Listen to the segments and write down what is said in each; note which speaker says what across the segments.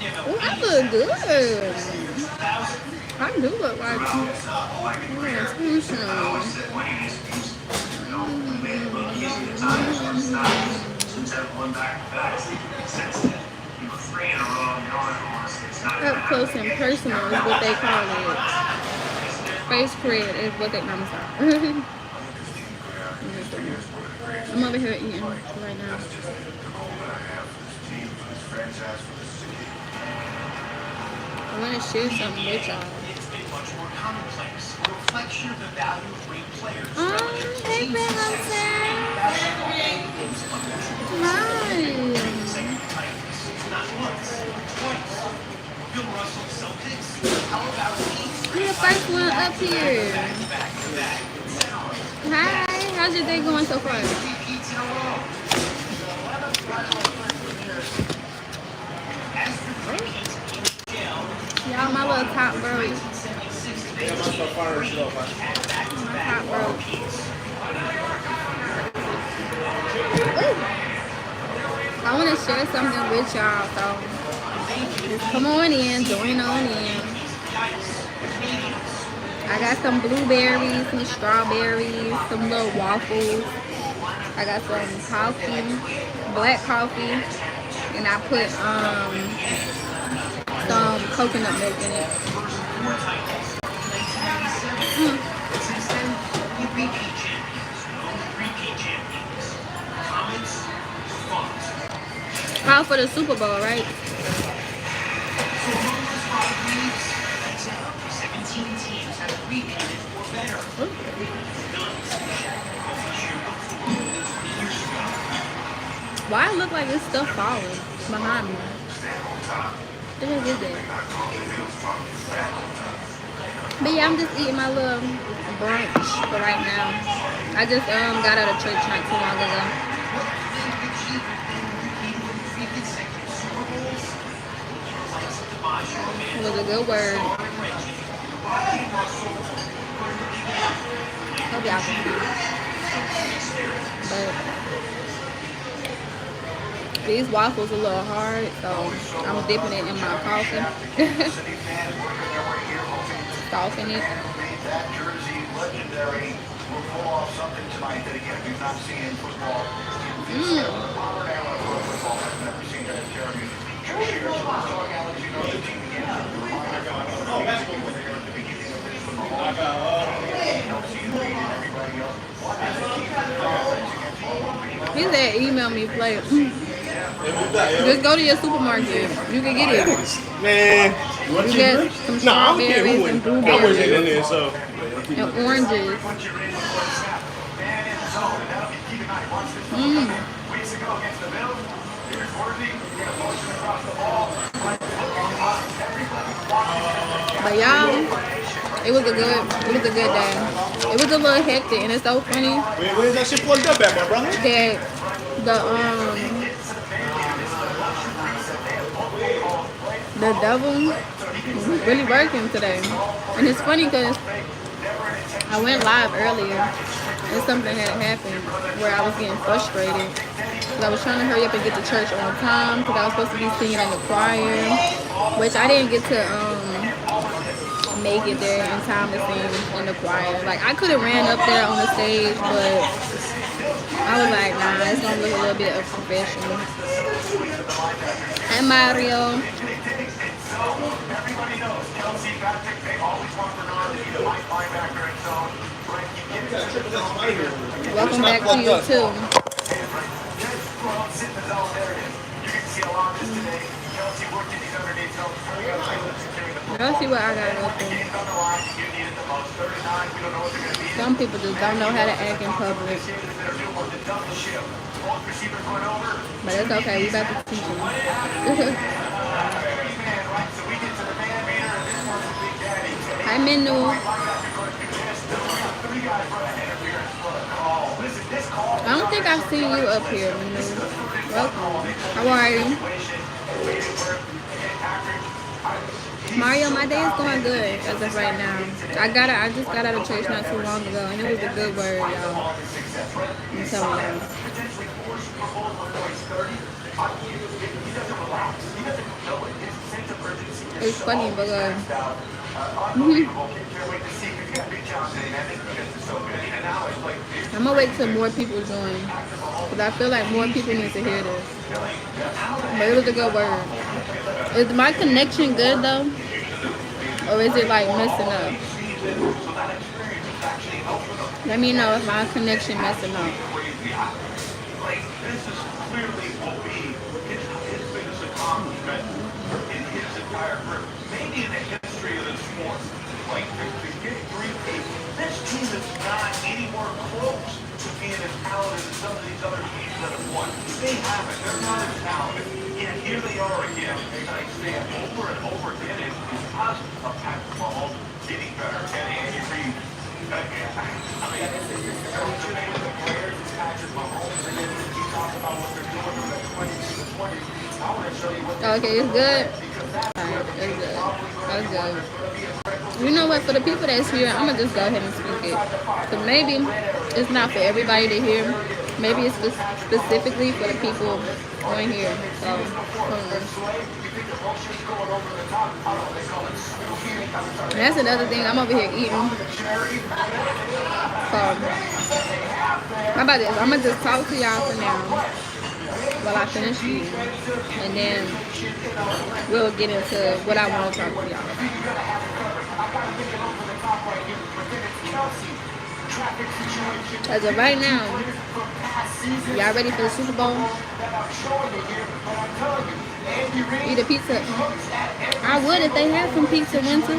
Speaker 1: Oh, I look good. I do look like intentional. Up close and personal is what they call it. Face cred is what they. No, I'm sorry. I'm over here eating right now. I want to share something with y'all. Oh, hey, Ben Hi. You're the first one up here. Hi, how's your day going so far? Y'all, my little top broke. My top broke. I want to share something with y'all, so just come on in, join on in. I got some blueberries, some strawberries, some little waffles. I got some coffee, black coffee, and I put some coconut milk in it. All for the Super Bowl, right? Why it look like this stuff falling behind me? What the heck is that? But yeah, I'm just eating my little brunch for right now. I just got out of church not too long ago. It was a good word. Hope y'all can see. But these waffles a little hard, so I'm dipping it in my coffee. Soften it. He said email me play. Just go to your supermarket. You can get it.
Speaker 2: Man,
Speaker 1: you get some strawberries and blueberries
Speaker 2: in there, so.
Speaker 1: and oranges. But y'all, it was a good day. It was a little hectic, and it's so funny.
Speaker 2: Where's that shit plugged up at, my brother?
Speaker 1: That the devil really working today, and it's funny because I went live earlier, and something had happened where I was getting frustrated because I was trying to hurry up and get to church on time because I was supposed to be singing in the choir, which I didn't get to make it there in time to sing in the choir. Like, I could have ran up there on the stage, but I was like, nah, it's gonna look a little bit unprofessional. And Mario. Welcome back to you too. Let's see what I got open. Some people just don't know how to act in public. But it's okay, we about to teach you. Hi, Menu. I don't think I've seen you up here, Manu. Welcome. How are you? Mario, my day is going good as of right now. I just got out of church not too long ago, and it was a good word, y'all. I'm telling y'all. It's funny because I'm gonna wait till more people join because I feel like more people need to hear this. But it was a good word. Is my connection good though, or is it like messing up? Let me know if my connection messing up. This team is not anywhere close to being as talented as some of these other teams that have won. They haven't. They're not as talented. And here they are again. And I say it over and over again. It's because of Patrick Mahomes getting better. And Andy Reid. I mean, the players, it's Patrick Mahomes. And then you talk about what they're doing from the 20s to the 20s. I want to show you what they're doing. Okay, it's good. Alright, it's good. That's good. You know what? For the people that's here, I'm gonna just go ahead and speak it. So maybe it's not for everybody to hear. Maybe it's specifically for the people on here. So, and that's another thing. I'm over here eating. So, how about this? I'm gonna just talk to y'all for now while I finish eating, and then we'll get into what I want to talk to y'all. As of right now, y'all ready for the Super Bowl? Eat a pizza. I would if they had some pizza, Winter.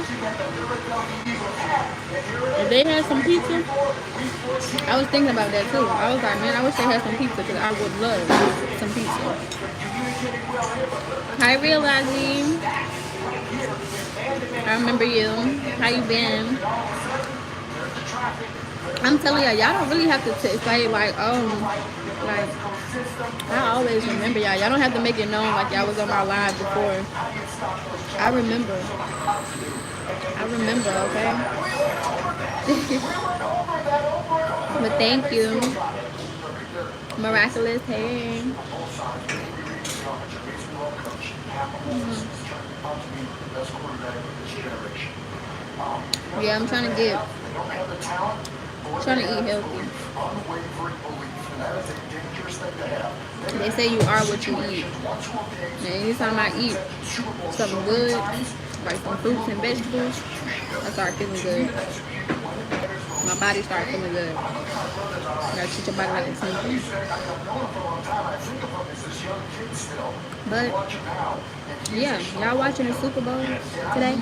Speaker 1: If they had some pizza, I was thinking about that too. I was like, man, I wish they had some pizza because I would love some pizza. Hi, Real Ozzy. I remember you. How you been? I'm telling y'all don't really have to say like, like, I always remember y'all. Y'all don't have to make it known like y'all was on my live before. I remember, okay? But thank you. Miraculous hair. Yeah, I'm trying to eat healthy. They say you are what you eat. And anytime I eat something good, like some fruits and vegetables, I start feeling good. My body starts feeling good. You gotta treat your body like a temple. But yeah, y'all watching the Super Bowl today?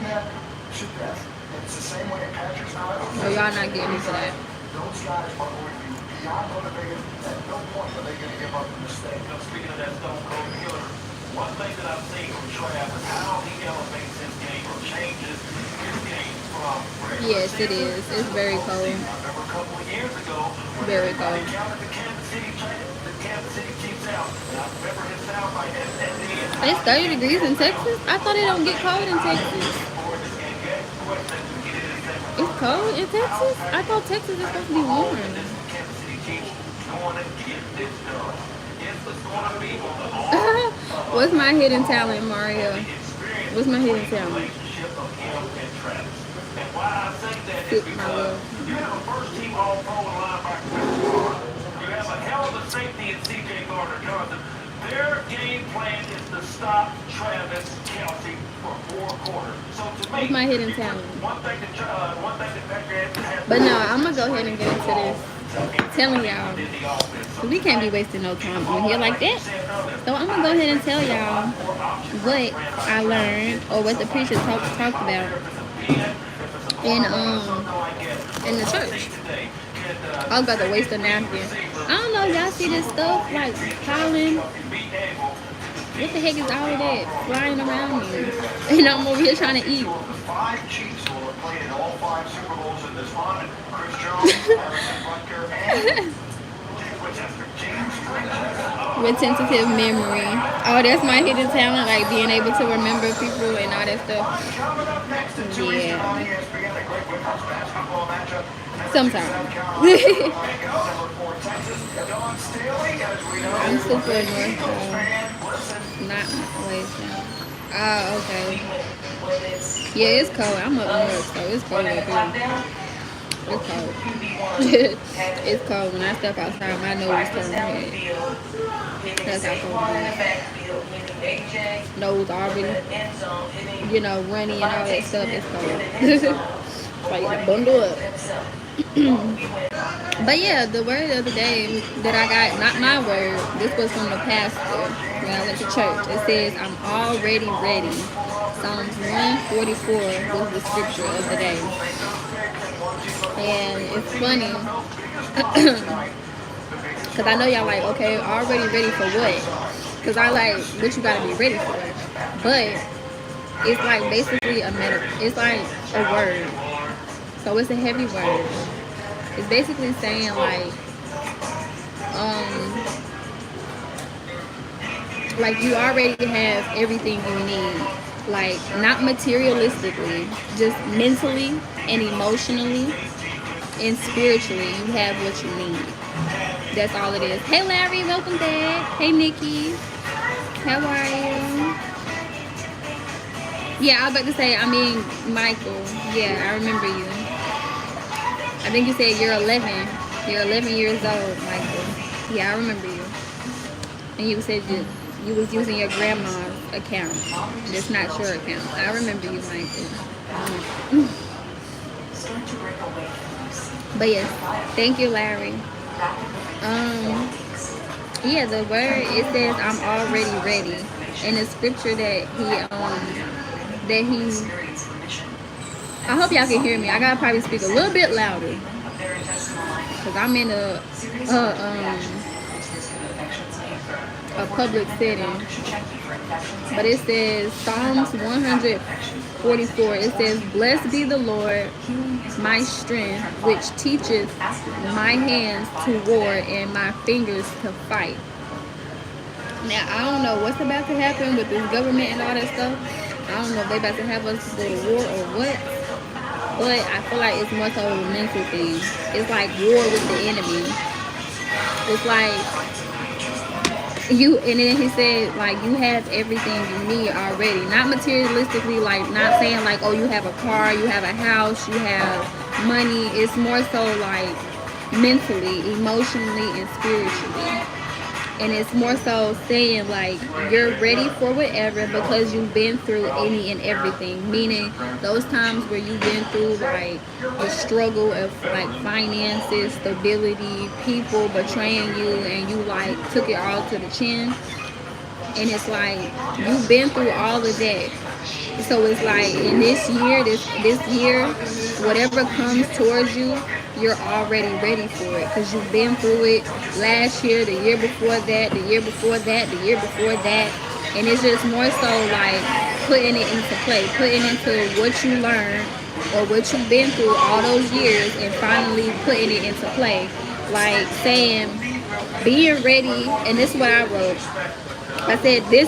Speaker 1: Or y'all not getting into that? Those guys are going to be beyond motivated. At no point are they going to give up a mistake. Speaking of that Stone Cold Killer, one thing that I've seen from Trav is how he elevates his game or changes his game from. Yes, it is. It's very cold. I remember a couple of years ago. Very cold. The Kansas City Chiefs out. And I remember his soundbite at the end. It's 30 degrees in Texas? I thought it don't get cold in Texas. It's cold in Texas? I thought Texas is supposed to be warm. What's my hidden talent, Mario? What's my hidden talent? Sit my love. You have a first team All-Pro linebacker. You have a hell of a safety in C.J. Gardner-Johnson. Their game plan is to stop Travis Kelce for 4 quarters. So to me, my hidden talent. But no, I'm gonna go ahead and get into this. I'm telling y'all, we can't be wasting no time on here like that. So I'm gonna go ahead and tell y'all what I learned or what the preacher talked about in the church. I was about to waste a napkin. I don't know if y'all see this stuff like pollen. What the heck is all of that flying around me? And I'm over here trying to eat. 5 Chiefs will have played in all 5 Super Bowls in this run. Chris Jones, with tentative memory. Oh, that's my hidden talent, like being able to remember people and all that stuff. Yeah. Sometimes. I'm super annoyed. Not wait. Oh, okay. Yeah, it's cold. I'm up north, so it's cold up here. It's cold. It's cold. When I step outside, my nose turns red. That's how cold it is. Nose already, runny and all that stuff. It's cold. So you gotta bundle up. But yeah, the word of the day that I got, not my word, this was from the pastor when I went to church. It says, I'm already ready. Psalms 144 was the scripture of the day. And it's funny, because I know y'all like, okay, already ready for what? Because I like, what you gotta be ready for. But it's like basically it's like a word. So it's a heavy word. It's basically saying like you already have everything you need. Like not materialistically, just mentally and emotionally and spiritually, you have what you need. That's all it is. Hey Larry, welcome back. Hey Nikki, how are you? Yeah, I was about to say, Michael. Yeah, I remember you. I think you said you're 11. You're 11 years old, Michael. Yeah, I remember you. And you said you was using your grandma's account. It's not your account. I remember you, Michael. But yes, thank you, Larry. Yeah, the word, it says I'm already ready. And the scripture that I hope y'all can hear me. I gotta probably speak a little bit louder because I'm in a public setting. But it says Psalms 144. It says, "Blessed be the Lord, my strength, which teacheth my hands to war and my fingers to fight." Now I don't know what's about to happen with this government and all that stuff. I don't know if they about to have us go to war or what. But I feel like it's more so a mental thing. It's like war with the enemy. It's like and then he said, like, you have everything you need already. Not materialistically, like, not saying, like, oh, you have a car, you have a house, you have money. It's more so, like, mentally, emotionally, and spiritually. And it's more so saying, like, you're ready for whatever because you've been through any and everything. Meaning, those times where you've been through, like, the struggle of, like, finances, stability, people betraying you, and you, like, took it all to the chin. And it's like, you've been through all of that. So it's like, in this year, this year, whatever comes towards you, you're already ready for it because you've been through it last year, the year before that, the year before that, the year before that. And it's just more so like putting it into play, putting into what you learned or what you've been through all those years and finally putting it into play. Like saying, being ready, and this is what I wrote. I said this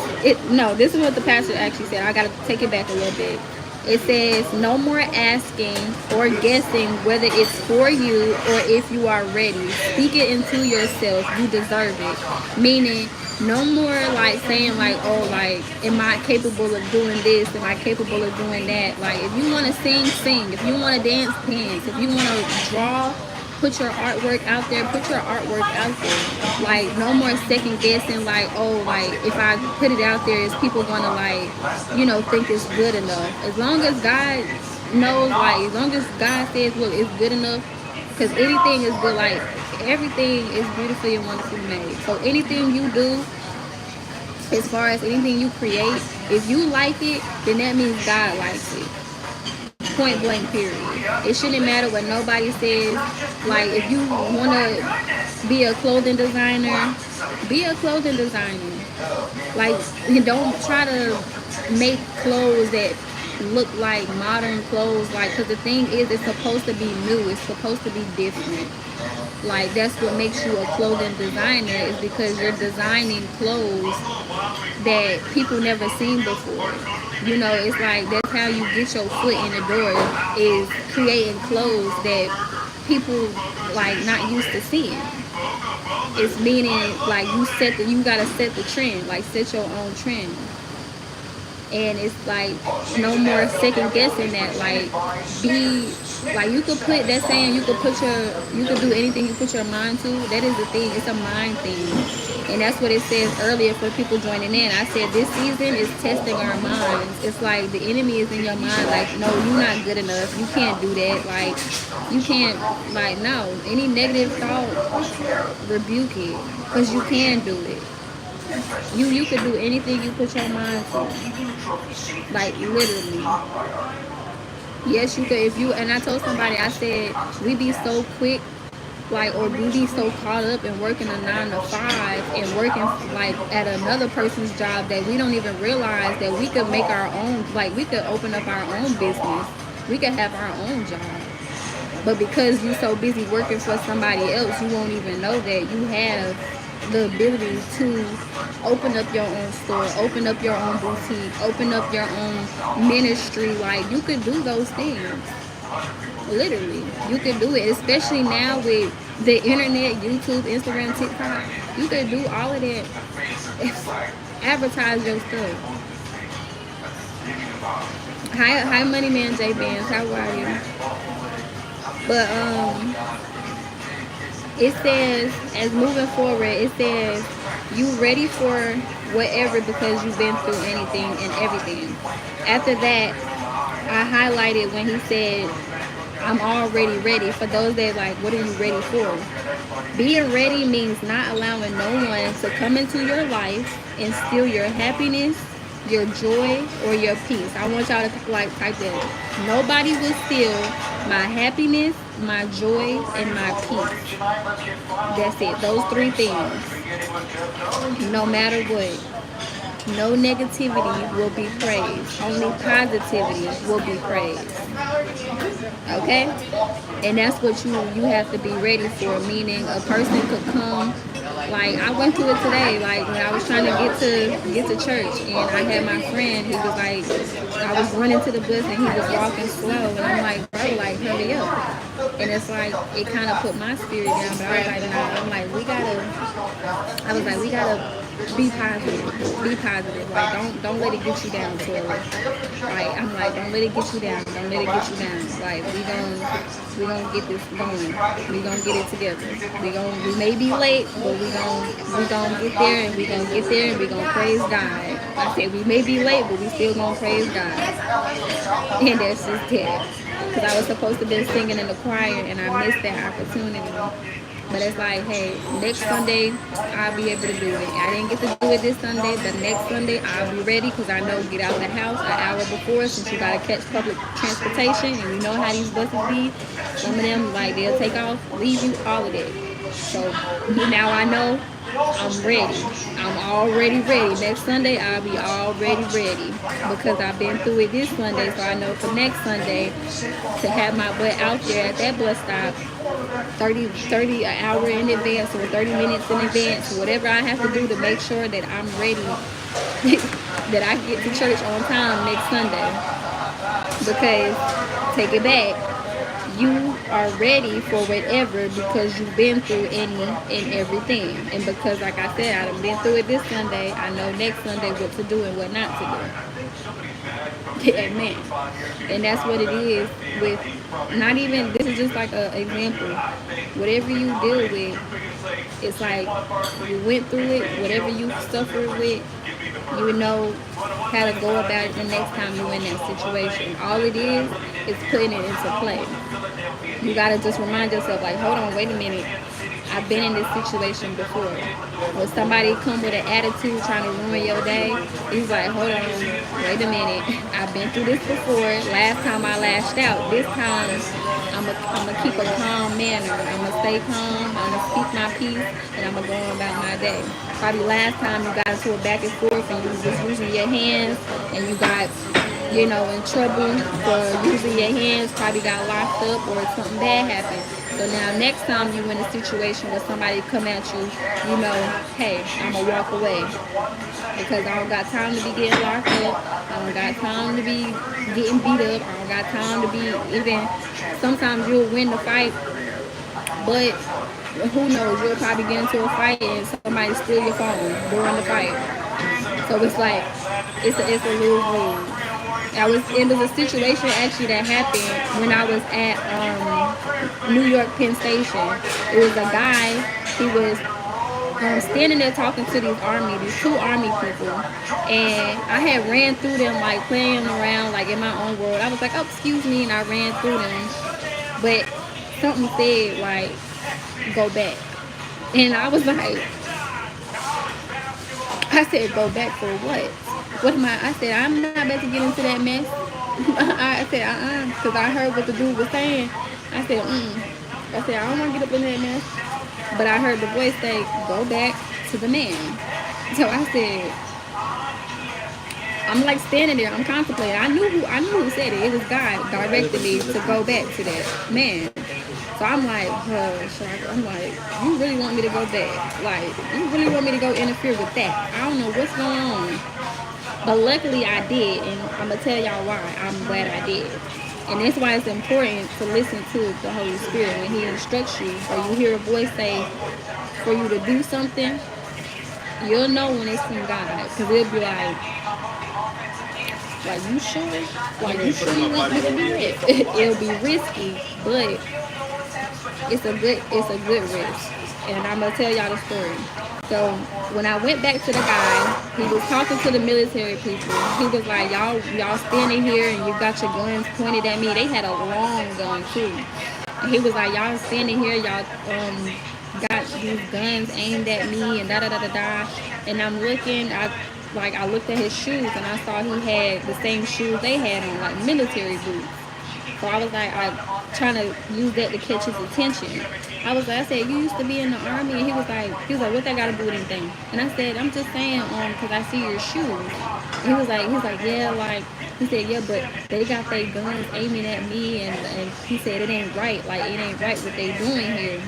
Speaker 1: is what the pastor actually said. I gotta take it back a little bit. It says, no more asking or guessing whether it's for you or if you are ready. Speak it into yourself. You deserve it. Meaning, no more like saying like, oh, like, am I capable of doing this? Am I capable of doing that? Like, if you want to sing, sing. If you want to dance, dance. If you want to draw, put your artwork out there. Put your artwork out there. Like, no more second guessing. Like, oh, like, if I put it out there, is people gonna like, think it's good enough? As long as God knows, like, as long as God says, look, it's good enough. Because anything is good. Like, everything is beautifully and wonderfully made. So anything you do, as far as anything you create, if you like it, then that means God likes it. Point blank, period. It shouldn't matter what nobody says. Like, if you want to be a clothing designer, be a clothing designer. Like, don't try to make clothes that look like modern clothes. Like, because the thing is, it's supposed to be new. It's supposed to be different. Like, that's what makes you a clothing designer, is because you're designing clothes that people never seen before. It's like, that's how you get your foot in the door, is creating clothes that people like not used to seeing. It's meaning like you gotta set the trend, like set your own trend. And it's like no more second guessing that. Like be like you could put that saying you could do anything you put your mind to. That is the thing. It's a mind thing. And that's what it says earlier for people joining in. I said this season is testing our minds. It's like the enemy is in your mind. Like, no, you're not good enough. You can't do that. Like, you can't, like, no. Any negative thought, rebuke it. Because you can do it. You could do anything you put your mind to. Like, literally. Yes, you could. If you, and I told somebody, I said, we be so quick, like, or we be so caught up in working a 9 to 5 and working like at another person's job that we don't even realize that we could make our own, like we could open up our own business. We could have our own job. But because you're so busy working for somebody else, you won't even know that you have the ability to open up your own store, open up your own boutique, open up your own ministry. Like, you could do those things. Literally, you can do it, especially now with the internet, YouTube, Instagram, TikTok. You can do all of that. Advertise your stuff. Hi, Money Man J Bands. How are you? But it says, as moving forward, it says you ready for whatever because you've been through anything and everything. After that, I highlighted when he said, I'm already ready. For those that like, what are you ready for? Being ready means not allowing no one to come into your life and steal your happiness, your joy, or your peace. I want y'all to like type that. Nobody will steal my happiness, my joy, and my peace. That's it. Those 3 things. No matter what. No negativity will be praised. Only positivity will be praised. Okay? And that's what you have to be ready for. Meaning a person could come, like I went through it today, like when I was trying to get to church, and I had my friend, he was like, I was running to the bus and he was walking slow, and I'm like, bro, like hurry up. And it's like, it kind of put my spirit down, but I was like, nah, I was like, we gotta be positive. Be positive. Like, don't let it get you down, Tori. Like, I'm like, don't let it get you down. Don't let it get you down. Like, we gonna get this going. We gonna get it together. We may be late, but we gonna get there, and we gonna get there, and we gonna praise God. I said we may be late, but we still gonna praise God. And that's just it. Because I was supposed to be singing in the choir, and I missed that opportunity. But it's like, hey, next Sunday, I'll be able to do it. I didn't get to do it this Sunday, but next Sunday, I'll be ready because I know get out of the house an hour before since you got to catch public transportation. And you know how these buses be. Some of them, like, they'll take off, leave you, all of that. So now I know I'm ready. I'm already ready. Next Sunday, I'll be already ready because I've been through it this Sunday. So I know for next Sunday to have my butt out there at that bus stop 30 an hour in advance or 30 minutes in advance, whatever I have to do to make sure that I'm ready, that I get to church on time next Sunday. Because, take it back, you are ready for whatever because you've been through any and everything. And because, like I said, I've been through it this Sunday, I know next Sunday what to do and what not to do. Amen. And that's what it is with, not even, this is just like an example. Whatever you deal with, it's like you went through it, whatever you suffered with, you know how to go about it the next time you're in that situation. All it is putting it into play. You gotta just remind yourself, like, hold on, wait a minute. I've been in this situation before. When somebody come with an attitude trying to ruin your day, he's like, hold on, wait a minute. I've been through this before. Last time I lashed out. This time, I'm gonna keep a calm manner. I'm gonna stay calm. I'm gonna speak my peace, and I'm gonna go on about my day. Probably last time you got into a back and forth, and you was just using your hands, and you got, you know, in trouble for using your hands, probably got locked up or something bad happened. So now next time you in a situation where somebody come at you, you know, hey, I'm going to walk away. Because I don't got time to be getting locked up. I don't got time to be getting beat up. I don't got time to be even, sometimes you'll win the fight But who knows? You'll probably get into a fight and somebody steal your phone during the fight. So it's like it's a lose-lose. It was a situation actually that happened when I was at New York Penn Station. It was a guy. He was standing there talking to these two army people, and I had ran through them like playing around like in my own world. I was like, oh, excuse me, and I ran through them, but something said like, go back, and I was like, I said, go back for what? What am I said, I'm not about to get into that mess. I said, because I heard what the dude was saying. I said, I said, I don't want to get up in that mess. But I heard the voice say, go back to the man. So I said, I'm like standing there, I'm contemplating. I knew who said it. It was God directed me to go back to that man. So I'm like, I'm like, you really want me to go back? Like, you really want me to go interfere with that? I don't know what's going on. But luckily I did, and I'm going to tell y'all why. I'm glad I did. And that's why it's important to listen to the Holy Spirit when He instructs you, or you hear a voice say for you to do something. You'll know when it's from God, because it'll be like you sure? Like, you sure you want me to do that? It'll be risky, but it's a good risk. And I'm gonna tell y'all the story. So when I went back to the guy, he was talking to the military people. He was like, y'all standing here and you got your guns pointed at me. They had a long gun too. And he was like, y'all standing here, y'all got these guns aimed at me and da da da da da. And I'm looking, I looked at his shoes and I saw he had the same shoes they had on, like military boots. So I was like, I'm trying to use that to catch his attention. I said, you used to be in the army? And he was like, what that got to do with anything? And I said, I'm just saying, because I see your shoes. And he was like, yeah, like, he said, yeah, but they got their guns aiming at me, and he said, it ain't right, like, it ain't right what they doing here.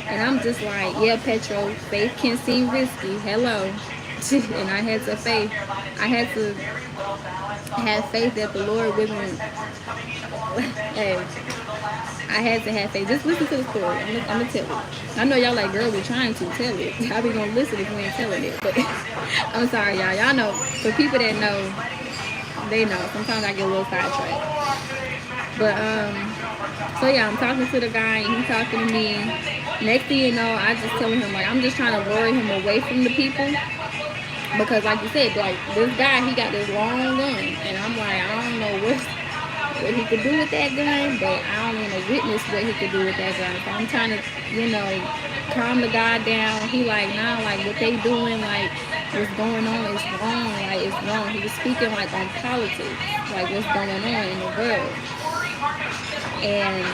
Speaker 1: And I'm just like, yeah, Petro, faith can seem risky, hello. And I had to have faith that the Lord wasn't. Hey, I had to have faith. Just listen to the story. I'm gonna tell it. I know y'all like, girl, we're trying to tell it. I be gonna listen if we ain't telling it. But I'm sorry, y'all. Y'all know. For people that know, they know. Sometimes I get a little sidetracked. But so yeah, I'm talking to the guy and he's talking to me. Next thing you know, I just telling him like, I'm just trying to lure him away from the people. Because like you said, like this guy, he got this long gun, and I'm like, I don't know what he could do with that gun, but I don't want to witness what he could do with that gun. So I'm trying to, calm the guy down. He like, nah, like what they doing, like what's going on is wrong, like it's wrong. He was speaking like on politics, like what's going on in the world. And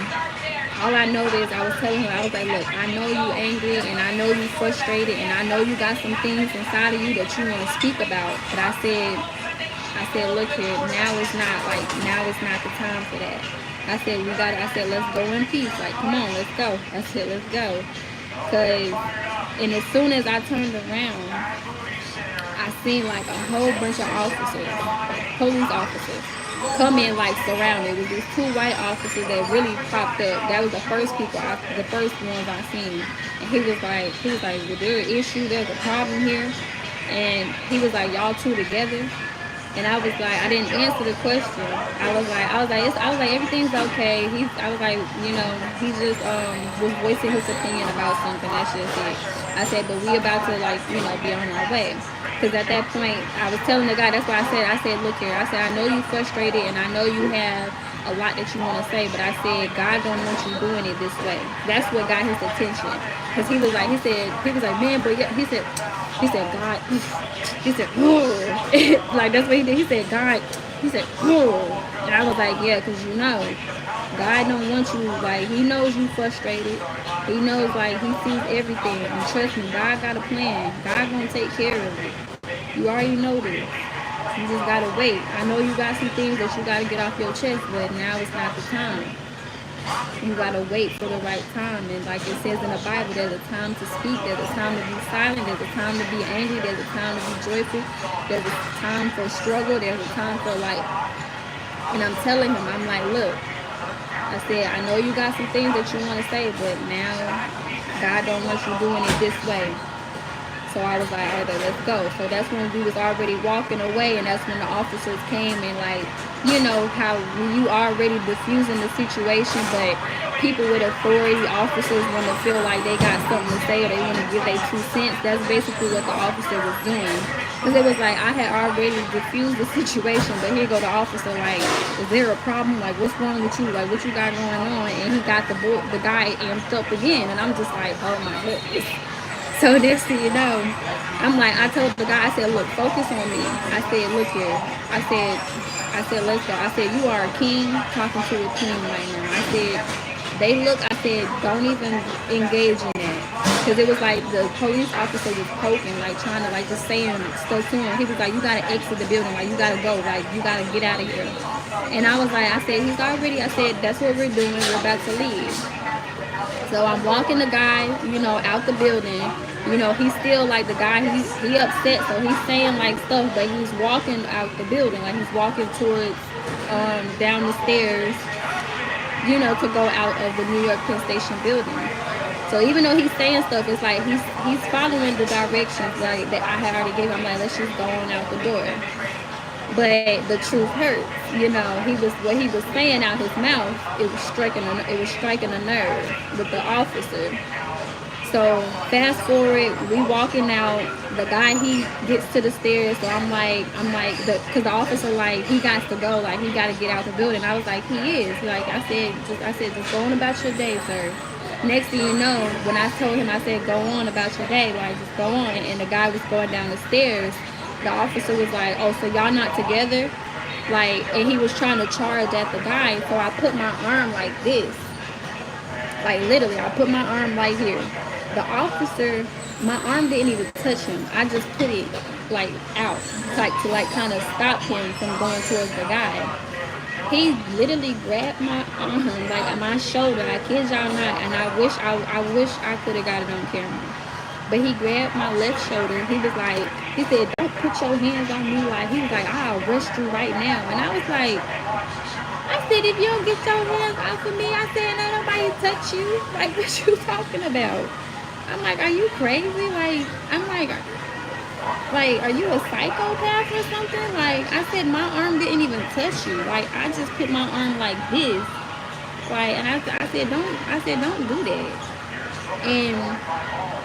Speaker 1: all I know is I was telling him, I was like, look, I know you angry and I know you frustrated and I know you got some things inside of you that you want to speak about. But I said, look here, now is not the time for that. I said, let's go in peace. Like, come on, let's go. I said, let's go. And as soon as I turned around, I seen like a whole bunch of officers, police officers, come in like surrounded. It was these two white officers that really popped up. That was the first ones I seen. And he was like, well, there's an issue, there's a problem here. And he was like, y'all two together? And I was like, I didn't answer the question. I was like, everything's okay. He just was voicing his opinion about something. That's just it. I said, but we about to be on our way. Because at that point, I was telling the guy, that's why I said, look here. I said, I know you frustrated and I know you have a lot that you want to say, but I said, God don't want you doing it this way. That's what got his attention. Because he was like, man, but yeah, he said, God, he said, oh, like that's what he did. He said, God, he said, oh, and I was like, yeah, because God don't want you, like, he knows you frustrated. He knows, like, he sees everything. And trust me, God got a plan. God gonna take care of it. You already know this. You just gotta wait. I know you got some things that you gotta get off your chest, but now it's not the time. You gotta wait for the right time. And like it says in the Bible, there's a time to speak, there's a time to be silent, there's a time to be angry, there's a time to be joyful, there's a time for struggle, there's a time for and I'm telling him, I'm like, look, I said, I know you got some things that you want to say, but now God don't want you doing it this way. So I was like, all right, let's go. So that's when we was already walking away, and that's when the officers came and like, you know, how you already diffusing the situation, but people with authority, officers, want to feel like they got something to say or they want to give their 2 cents. That's basically what the officer was doing. Because it was like I had already diffused the situation, but here go the officer like, is there a problem? Like, what's wrong with you? Like, what you got going on? And he got the guy amped up again, and I'm just like, oh my goodness. So next thing you know, I'm like, I told the guy, I said, look, focus on me. I said, look here. I said, let's go. I said, you are a king talking to a king right now. I said, they look, I said, don't even engage in that. Because it was like the police officer was poking, like trying to like just saying stuff to him. He was like, you got to exit the building. Like, you got to go. Like, you got to get out of here. And I was like, I said, he's already, I said, that's what we're doing. We're about to leave. So I'm walking the guy, you know, out the building. You know, he's still like the guy, he upset, so he's saying like stuff, but he's walking out the building, like he's walking towards down the stairs, you know, to go out of the New York Penn Station building. So even though he's saying stuff, it's like he's following the directions like that I had already gave him. I'm like, let's just go on out the door. But the truth hurts, you know. What he was saying out his mouth, it was striking a nerve with the officer. So fast forward, we walking out. The guy, he gets to the stairs. So I'm like, because the officer like he got to go, like he got to get out the building. I was like, he is. Like I said, just go on about your day, sir. Next thing you know, when I told him, I said, go on about your day, like just go on. And the guy was going down the stairs. The officer was like, oh, so y'all not together? Like, and he was trying to charge at the guy. So I put my arm like this. Like literally, I put my arm right here. The officer, my arm didn't even touch him. I just put it like out, like to like kind of stop him from going towards the guy. He literally grabbed my arm, like my shoulder. I kid y'all not, and I wish I could have got it on camera. But he grabbed my left shoulder. He was like, he said, don't put your hands on me. Like, he was like, I'll arrest you right now. And I was like, I said, if you don't get your hands off of me, I said, ain't nobody touch you. Like, what you talking about? I'm like, are you crazy? Like, I'm like, are you a psychopath or something? Like, I said, my arm didn't even touch you. Like, I just put my arm like this. Like, and I said, don't do that. And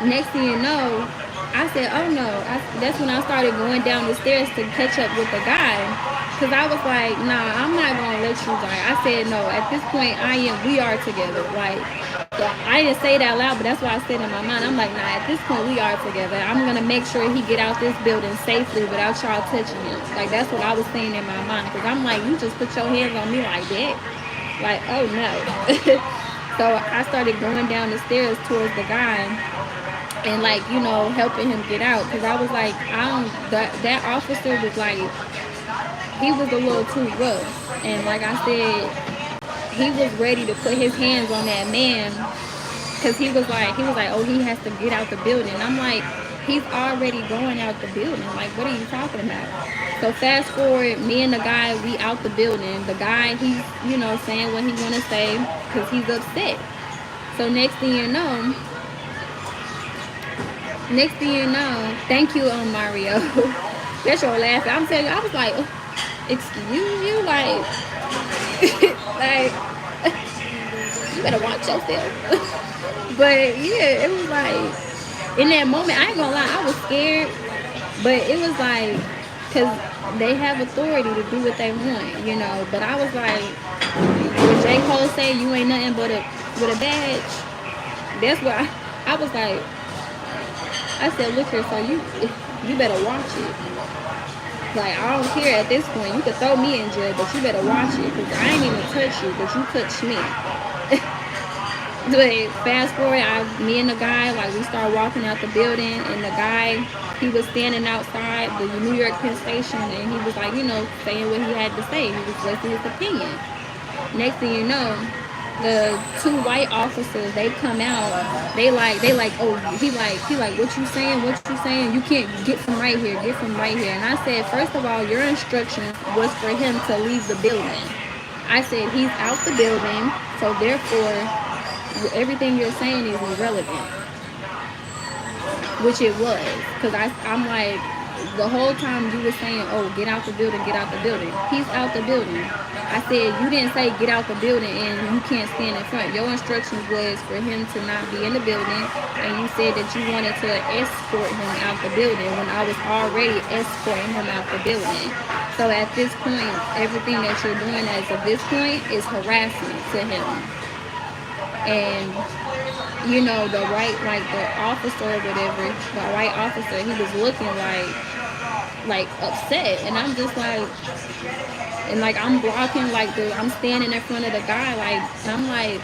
Speaker 1: next thing you know, I said, oh no. That's when I started going down the stairs to catch up with the guy. Because I was like, nah, I'm not going to let you die. I said, no, at this point, we are together. Like, I didn't say it out loud, but that's what I said in my mind. I'm like, nah, at this point, we are together. I'm going to make sure he get out this building safely without y'all touching him. Like, that's what I was saying in my mind. Because I'm like, you just put your hands on me like that? Like, oh no. So I started going down the stairs towards the guy and like, you know, helping him get out. Because I was like, that officer was like, he was a little too rough. And like I said, he was ready to put his hands on that man. Because he was like, oh, he has to get out the building. I'm like, he's already going out the building. Like, what are you talking about? So fast forward, me and the guy, we out the building. The guy, he's, you know, saying what he want to say because he's upset. So next thing you know, thank you, Mario. That's your laughing. I'm telling you, I was like, excuse you? Like, like, you better watch yourself. But yeah, it was like, in that moment, I ain't gonna lie, I was scared. But it was like, because they have authority to do what they want, you know. But I was like, when J. Cole say you ain't nothing but with a badge, that's what I was like. I said, look here, so you better watch it. Like, I don't care at this point. You could throw me in jail, but you better watch it. Because I ain't even touch you, but you touched me. But fast forward, me and the guy, like, we started walking out the building. And the guy, he was standing outside the New York Penn Station. And he was like, you know, saying what he had to say. He was voicing his opinion. Next thing you know, the two white officers, they come out, they like, oh, he like, what you saying, you can't get from right here. And I said, first of all, your instruction was for him to leave the building. I said he's out the building, so therefore everything you're saying is irrelevant, which it was, because I'm like, the whole time you were saying, oh, get out the building, get out the building. He's out the building. I said, you didn't say get out the building and you can't stand in front. Your instructions was for him to not be in the building, and you said that you wanted to escort him out the building when I was already escorting him out the building. So at this point, everything that you're doing as of this point is harassment to him. And you know, the white, like the officer or whatever, the white officer, he was looking like upset, and I'm just like, and like I'm blocking, like I'm standing in front of the guy, like I'm like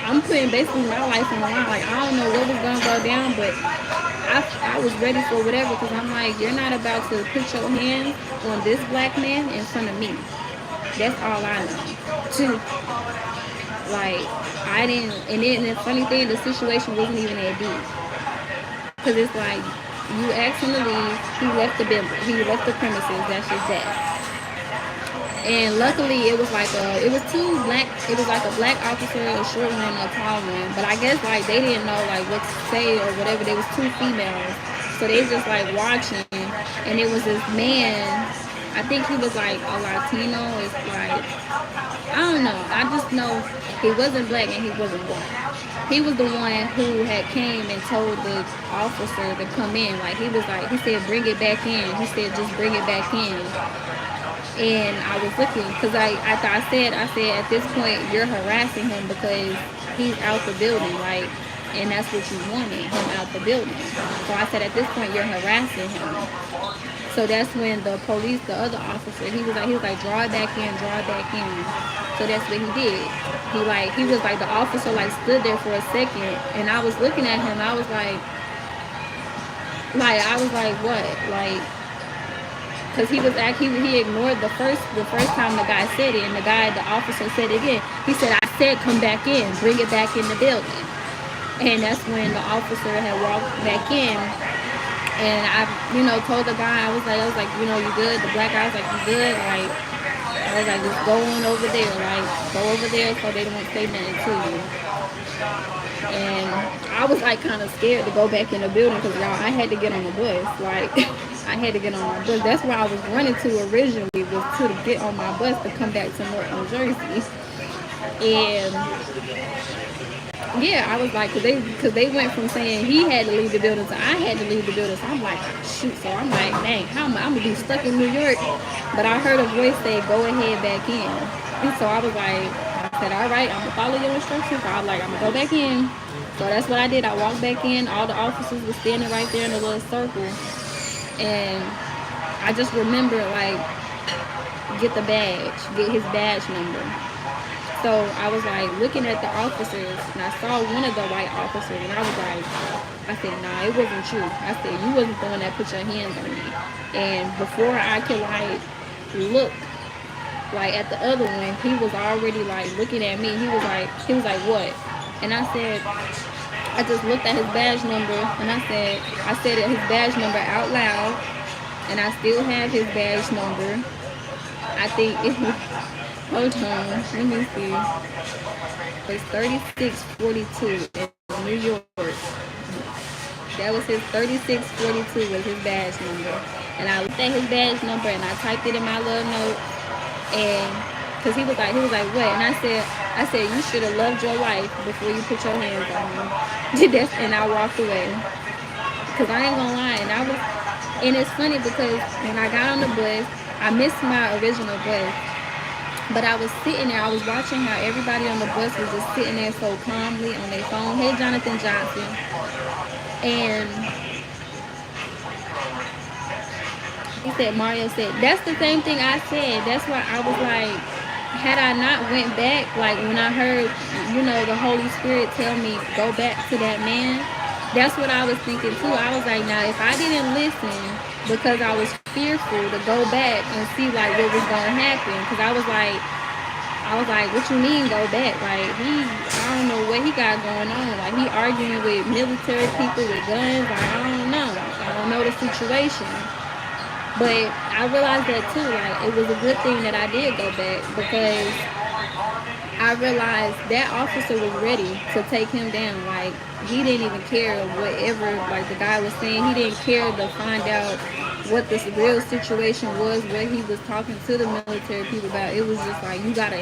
Speaker 1: I'm putting basically my life on the line. Like I don't know what was gonna go down, but I was ready for whatever, because I'm like, you're not about to put your hands on this black man in front of me. That's all I know. Too. Like, I didn't, and then the funny thing, the situation wasn't even that deep. Because it's like, you asked him to leave, he left the building, he left the premises, that's just that. And luckily, it was like it was like a black officer, a short one, and a tall one. But I guess, like, they didn't know, like, what to say or whatever. There was two females. So they just, like, watching, and it was this man, I think he was, like, a Latino, it's like, I don't know. I just know he wasn't black and he wasn't white. He was the one who had came and told the officer to come in. Like, he was like, he said, bring it back in. He said, just bring it back in. And I was looking, because after I said, at this point, you're harassing him because he's out the building, like, and that's what you wanted, him out the building. So I said, at this point, you're harassing him. So that's when the police, the other officer, he was like, draw it back in, draw it back in. So that's what he did. He was like, the officer like stood there for a second, and I was looking at him. I was like, what? Like, because he ignored the first time the guy said it, and the officer said it again. He said, I said come back in, bring it back in the building. And that's when the officer had walked back in. And I, told the guy, I was like, you good? The black guy was like, you good? Like, I was like, just go on over there. Like, go over there so they don't say nothing to you. And I was like kind of scared to go back in the building, because y'all, I had to get on the bus. Like, I had to get on my bus. That's where I was running to originally, was to get on my bus to come back to North New Jersey. And yeah, I was like, because they went from saying he had to leave the building to I had to leave the building. So I'm like, shoot. So I'm like, dang, how am I? I'm going to be stuck in New York. But I heard a voice say, go ahead back in. And so I was like, I said, all right, I'm going to follow your instructions. So I was like, I'm going to go back in. So that's what I did. I walked back in. All the officers were standing right there in a little circle. And I just remember, like, get his badge number. So I was like looking at the officers, and I saw one of the white officers, and I was like, I said, nah, it wasn't you. I said, you wasn't the one that put your hands on me. And before I could like look like at the other one, he was already like looking at me. He was like, what? And I said, I just looked at his badge number, and I said his badge number out loud, and I still have his badge number. I think it was, hold on, let me see. It's 3642 in New York. That was his 3642 was his badge number. And I looked at his badge number, and I typed it in my little note. And because he was like, what? And I said, you should have loved your wife before you put your hands on me. And I walked away. Because I ain't gonna lie, and it's funny because when I got on the bus, I missed my original bus. But I was sitting there, I was watching how everybody on the bus was just sitting there so calmly on their phone. Hey, Jonathan Johnson. And he said, Mario said, that's the same thing I said. That's why I was like, had I not went back, like when I heard, the Holy Spirit tell me, go back to that man, that's what I was thinking too. I was like, now if I didn't listen because I was fearful to go back and see like what was going to happen, because I was like, what you mean go back? Like I don't know what he got going on. Like he arguing with military people with guns. Like I don't know the situation. But I realized that too. Like, it was a good thing that I did go back because I realized that officer was ready to take him down. Like, he didn't even care whatever, like, the guy was saying. He didn't care to find out what the real situation was, what he was talking to the military people about. It was just like, you gotta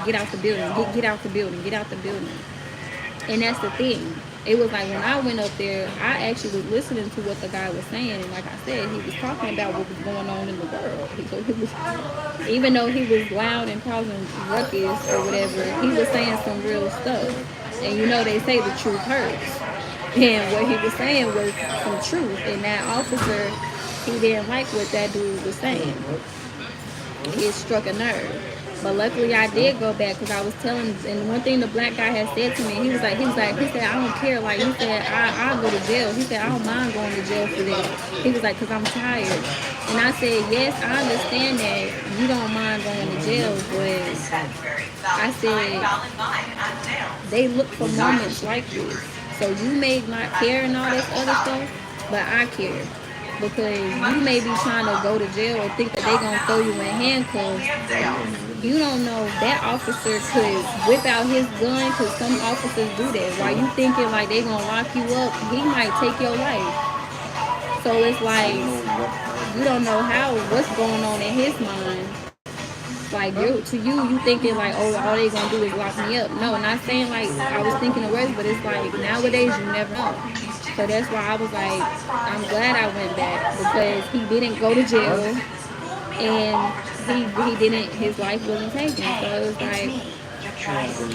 Speaker 1: get out the building, get out the building, get out the building. And that's the thing. It was like when I went up there, I actually was listening to what the guy was saying, and like I said, he was talking about what was going on in the world. So he was, even though he was loud and causing ruckus or whatever, he was saying some real stuff. And you know they say the truth hurts, and what he was saying was some truth. And that officer, he didn't like what that dude was saying. It struck a nerve. But luckily I did go back because I was telling, and one thing the black guy had said to me, he said, I don't care. Like, he said, I'll go to jail. He said, I don't mind going to jail for this. He was like, because I'm tired. And I said, yes, I understand that you don't mind going to jail, but I said, they look for moments like this. So you may not care and all this other stuff, but I care. Because you may be trying to go to jail or think that they're going to throw you in handcuffs. You don't know that officer could whip out his gun, because some officers do that. While you thinking like they're going to lock you up, he might take your life. So it's like, you don't know what's going on in his mind. Like, you thinking like, oh, all they going to do is lock me up. No, not saying like I was thinking the worst, but it's like nowadays you never know. So that's why I was like, I'm glad I went back, because he didn't go to jail, and he didn't, his life wasn't taken. So it was like,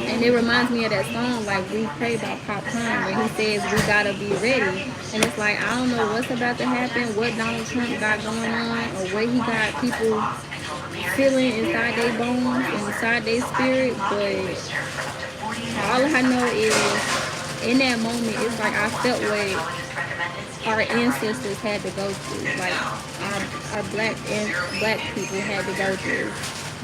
Speaker 1: and it reminds me of that song, like, We Pray About Popcorn, where he says we gotta be ready. And it's like, I don't know what's about to happen, what Donald Trump got going on, or what he got people feeling inside their bones and inside their spirit, but all I know is, in that moment, it's like I felt what our ancestors had to go through, like our black people had to go through.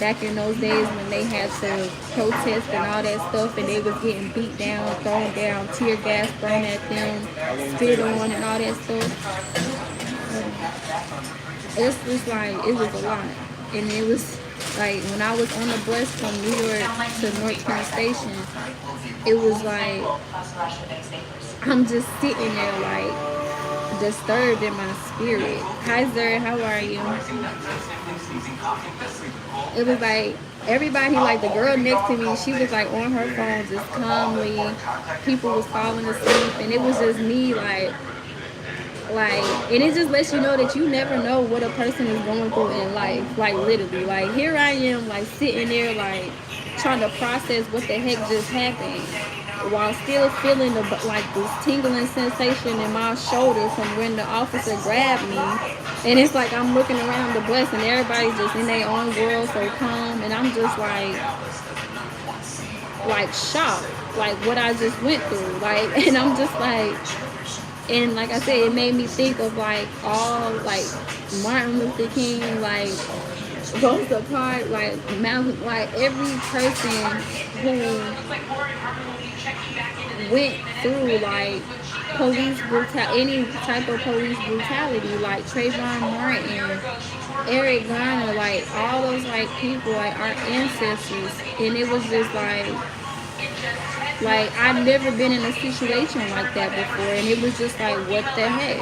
Speaker 1: Back in those days when they had to protest and all that stuff, and they was getting beat down, thrown down, tear gas thrown at them, spit on, and all that stuff. It's just like, it was a lot. And it was like, when I was on the bus from New York to North Penn Station, it was like, I'm just sitting there like disturbed in my spirit. Hi Zer, how are you? It was like everybody, like the girl next to me, she was like on her phone just calmly. People was falling asleep, and it was just me like, and it just lets you know that you never know what a person is going through in life. Like, literally, like, here I am, like, sitting there, like, trying to process what the heck just happened, while still feeling this tingling sensation in my shoulder from when the officer grabbed me. And it's like I'm looking around the bus, and everybody's just in their own world, so calm, and I'm just like shocked, like what I just went through, like, and I'm just like. And like I said, it made me think of like all like Martin Luther King, like Rosa Parks, like Malcolm, like every person who went through like police brutality, any type of police brutality, like Trayvon Martin, Eric Garner, like all those like people, like our ancestors. And it was just like I've never been in a situation like that before, and it was just like, what the heck?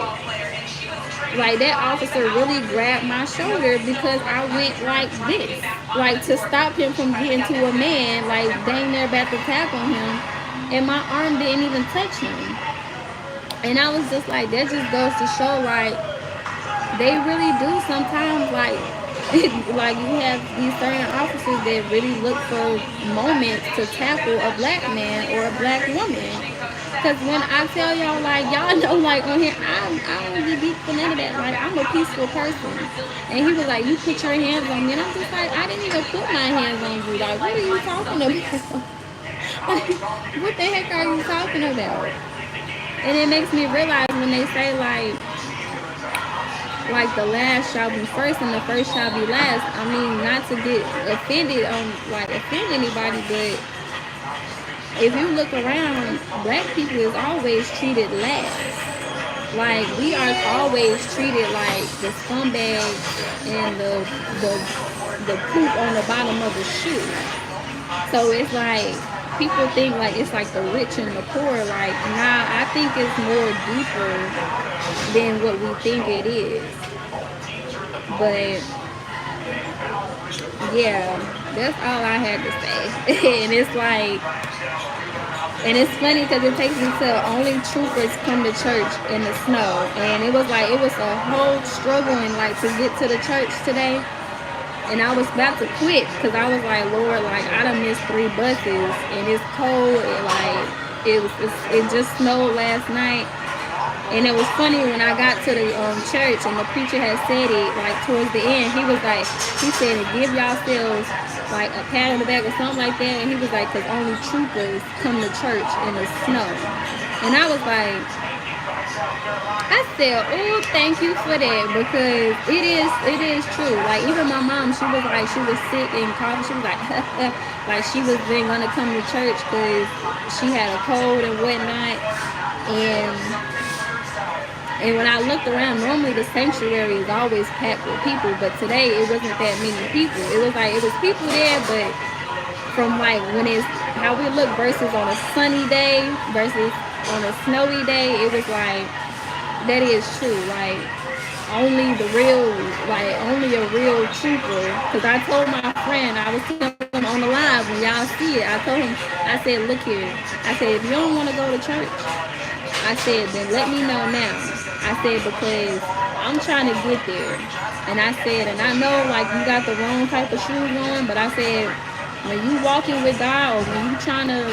Speaker 1: Like, that officer really grabbed my shoulder because I went like this, like to stop him from getting to a man, like dang near about to tackle him, and my arm didn't even touch him. And I was just like, that just goes to show, like, they really do sometimes, like like you have these certain officers that really look for moments to tackle a black man or a black woman. Because when I tell y'all, like, y'all know, like, on here, I don't really be for none of that. Like, I'm a peaceful person. And he was like, you put your hands on me. And I'm just like, I didn't even put my hands on you. Like, what are you talking about? Like, what the heck are you talking about? And it makes me realize when they say, like the last shall be first and the first shall be last. I mean, not to get offended offend anybody, but if you look around, black people is always treated last. Like, we are always treated like the scumbags and the poop on the bottom of the shoe. So it's like people think like it's like the rich and the poor. Like, nah, I think it's more deeper than what we think it is. But yeah, that's all I had to say. And it's like, and it's funny because it takes me to only troopers come to church in the snow. And it was like, it was a whole struggle and like to get to the church today. And I was about to quit because I was like, Lord, like I done missed 3 buses and it's cold. And like it just snowed last night. And it was funny when I got to the church and the preacher had said it like towards the end. He was like, he said, give yourselves like a pat on the back or something like that. And he was like, because only troopers come to church in the snow. And I was like, I said, oh, thank you for that, because it is true. Like, even my mom, she was like, she was sick and coughing. She was like, like she was then gonna come to church because she had a cold and whatnot. And when I looked around, normally the sanctuary is always packed with people, but today it wasn't that many people. It was like, it was people there, but from like when it's how we look versus on a sunny day versus on a snowy day, it was like, that is true. Like, only the real, like only a real trooper. Because I told my friend, I was telling him on the live when y'all see it, I told him, I said, look here, I said, if you don't want to go to church, I said, then let me know now. I said, because I'm trying to get there. And I said, and I know like you got the wrong type of shoes on, but I said, when you walking with God, or when you trying to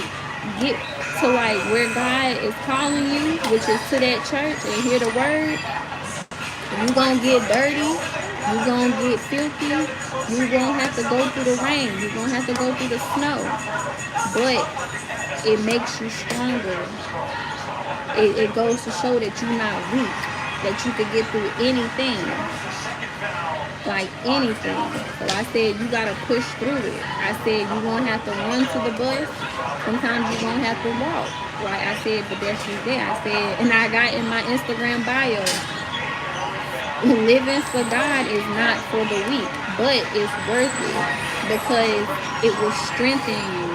Speaker 1: get to like where God is calling you, which is to that church and hear the word, you gonna get dirty, you gonna get filthy, you gonna have to go through the rain, you gonna have to go through the snow, but it makes you stronger. It goes to show that you're not weak, that you could get through anything, like anything. So I said, you gotta push through it. I said, you're gonna have to run to the bus, sometimes you're gonna have to walk. Like I said, but that's just there. I said, and I got in my Instagram bio, living for God is not for the weak, but it's worth it because it will strengthen you.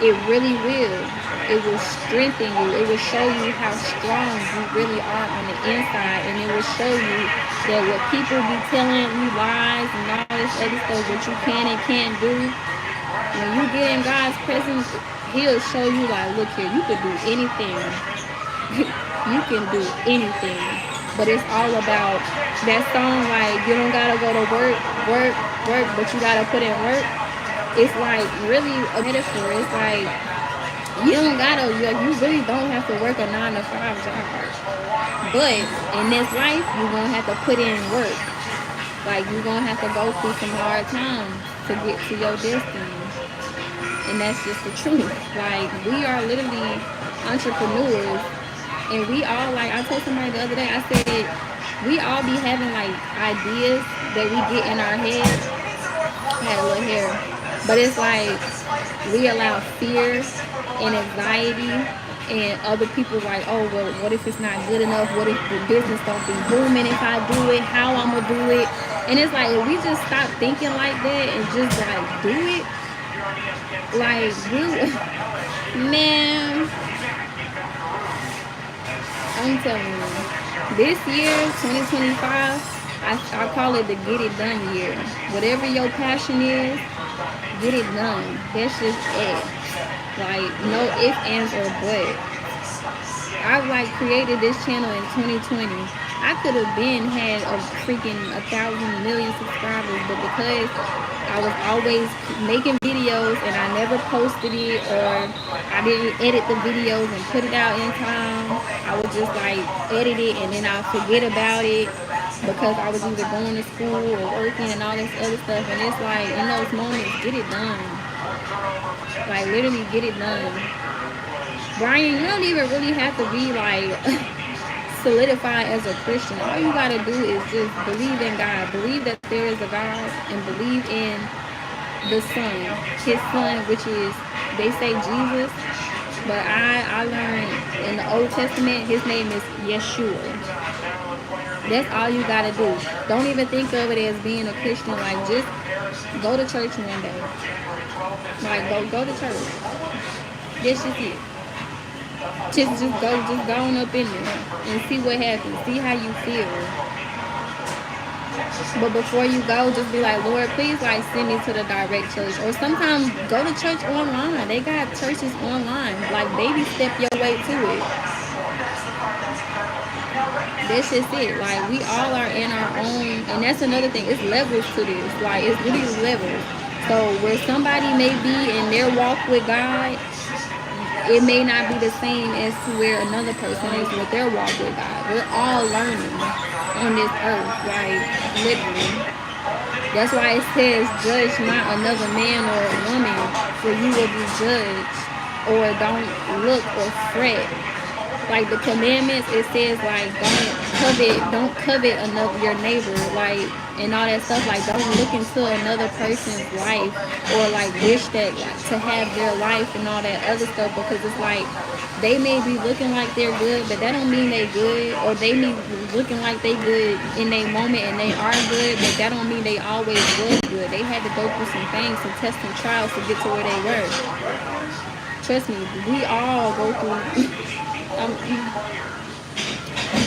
Speaker 1: It really will. It will strengthen you. It will show you how strong you really are on the inside. And it will show you that what people be telling you lies and all this other stuff, what you can and can't do, when you get in God's presence, he'll show you like, look here, you can do anything. You can do anything. But it's all about that song, like, you don't gotta go to work, but you gotta put in work. It's like really a metaphor. It's like you don't gotta, you really don't have to work a 9-to-5 job. But in this life, you're gonna have to put in work. Like, you're gonna have to go through some hard times to get to your destiny. And that's just the truth. Like, we are literally entrepreneurs. And we all, like, I told somebody the other day, I said, we all be having, like, ideas that we get in our head. I had a little hair. But it's like, we allow fear and anxiety and other people like, oh, well, what if it's not good enough? What if the business don't be booming if I do it? How I'm going to do it? And it's like, if we just stop thinking like that and just, like, do it, like, man, I'm telling you, this year, 2025, I call it the get it done year. Whatever your passion is, get it done. That's just it. Like, no ifs, ands, or buts. I like created this channel in 2020. I could have had a freaking 1,000 million subscribers, but because I was always making videos and I never posted it, or I didn't edit the videos and put it out in time, I would just like edit it and then I'll forget about it because I was either going to school or working and all this other stuff. And it's like, in those moments, get it done. Like, literally get it done. Brian, you don't even really have to be like solidified as a Christian. All you gotta do is just believe in God. Believe that there is a God, and believe in the Son, his Son, which is, they say Jesus, But I learned in the Old Testament, his name is Yeshua. That's all you gotta do. Don't even think of it as being a Christian. Like, just go to church one day. Like, go to church. That's just it. Just go on up in there and see what happens. See how you feel. But before you go, just be like, Lord, please, like, send me to the direct church. Or sometimes go to church online. They got churches online. Like, baby step your way to it. That's just it. Like, we all are in our own, and that's another thing. It's levels to this. Like, it's really levels. So where somebody may be in their walk with God, it may not be the same as to where another person is with their walk with God. We're all learning on this earth, like, literally. That's why it says, judge not another man or a woman, for you will be judged. Or don't look or fret. Like the commandments, it says, like, don't covet another your neighbor, like, and all that stuff. Like, don't look into another person's life, or like wish that, like, to have their life and all that other stuff, because it's like they may be looking like they're good, but that don't mean they good. Or they may be looking like they good in their moment and they are good, but that don't mean they always was good. They had to go through some things, some tests and trials to get to where they were. Trust me, we all go through.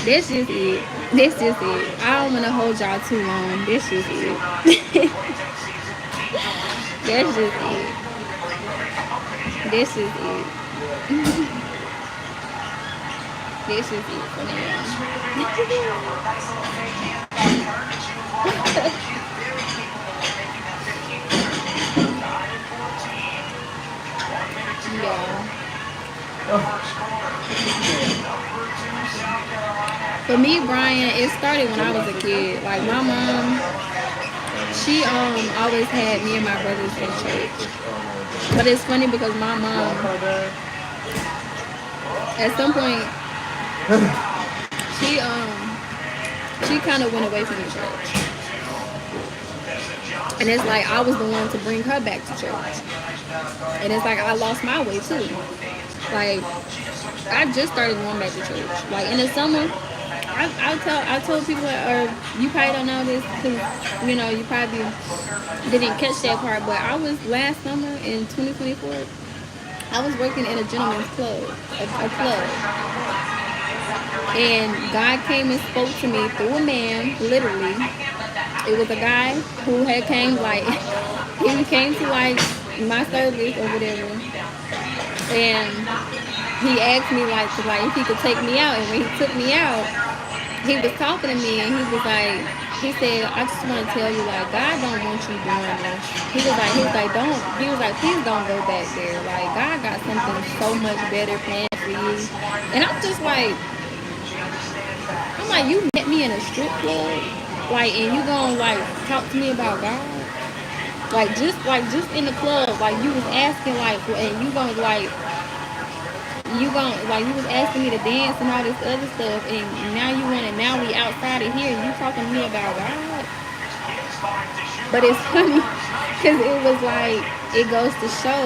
Speaker 1: This is it. This is it. I don't want to hold y'all too long. This is it. That's just it. This is it. This is it for now. For me, Brian, it started when I was a kid. Like, my mom, she always had me and my brothers in church. But it's funny because my mom, at some point, she kind of went away from the church. And it's like I was the one to bring her back to church. And it's like I lost my way too. Like, I just started going back to church. Like, in the summer, I told people, or you probably don't know this because, you know, you probably didn't catch that part, but I was last summer in 2024, I was working in a gentleman's club, a club. And God came and spoke to me through a man, literally. It was a guy who had came, like, he came to, like, my service or whatever. And he asked me, like, to, like, if he could take me out. And when he took me out, he was talking to me, and he was like, he said, I just want to tell you, like, God don't want you doing this. He was like, please don't go back there. Like, God got something so much better planned for you. And I'm like, you met me in a strip club, like, and you gonna, like, talk to me about God? Like, just in the club, like, you was asking, like, and you gonna, like, you was asking me to dance and all this other stuff, and now we outside of here, and you talking to me about God? But it's funny, because it was like, it goes to show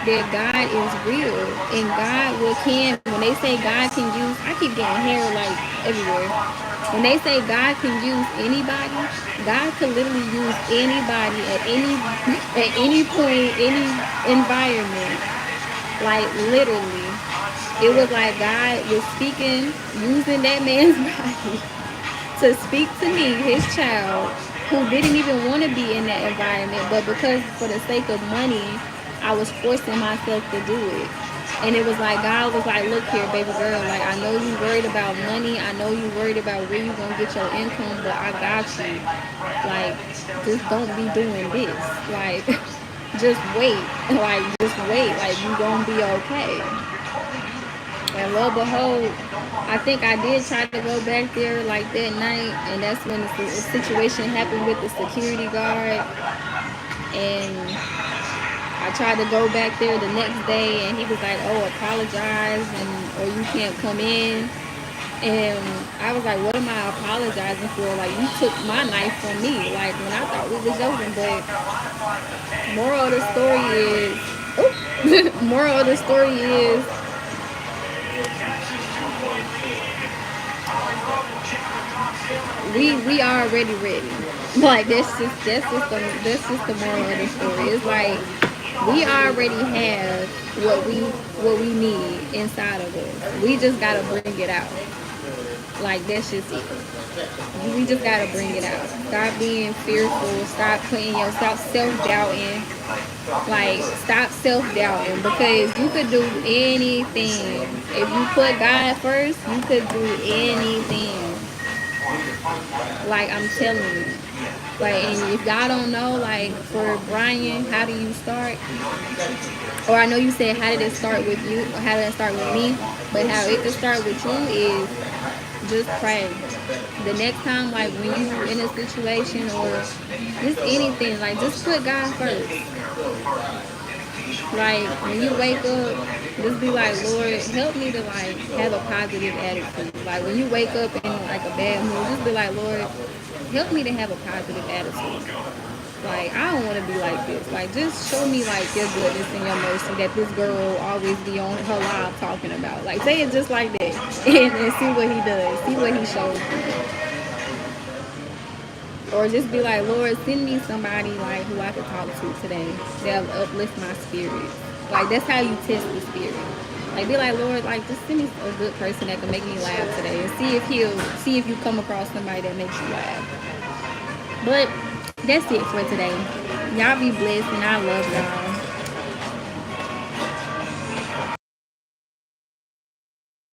Speaker 1: that God is real, and God when they say God can use, I keep getting hair, like, everywhere. When they say God can use anybody, God could literally use anybody at any point, any environment. Like, literally. It was like God was speaking, using that man's body to speak to me, his child, who didn't even want to be in that environment, but because for the sake of money, I was forcing myself to do it. And it was like, God was like, look here, baby girl, like, I know you worried about money, I know you worried about where you gonna get your income, but I got you. Like, just don't be doing this. Like, just wait. Like, just wait. Like, you gonna be okay. And lo and behold, I think I did try to go back there, like, that night, and that's when the situation happened with the security guard. And I tried to go back there the next day, and he was like, oh, apologize, or you can't come in. And I was like, what am I apologizing for? Like, you took my knife from me, like, when I thought we was joking. But moral of the story is, Moral of the story is we already ready. Like that's just the moral of the story. It's like we already have what we need inside of us. We just gotta bring it out. Like that's just it. We just gotta bring it out. Stop being fearful. Stop self-doubting. Like stop self-doubting because you could do anything. If you put God first, you could do anything. Like I'm telling you. Like and if y'all don't know, like for Brian, how do you start? Or I know you said how did it start with you or how did it start with me? But how it could start with you is just pray. The next time, like when you in a situation or just anything, like just put God first. Like when you wake up, just be like, Lord, help me to like have a positive attitude. Like when you wake up in like a bad mood, just be like, Lord, help me to have a positive attitude. Like I don't want to be like this. Like just show me like your goodness and your mercy that this girl will always be on her live talking about. Like say it just like that, and see what he does. See what he shows you. Or just be like, Lord, send me somebody like who I could talk to today that'll uplift my spirit. Like that's how you test the spirit. Like be like, Lord, like just send me a good person that can make me laugh today, and see if you come across somebody that makes you laugh. But that's it for today. Y'all be blessed, and I love y'all.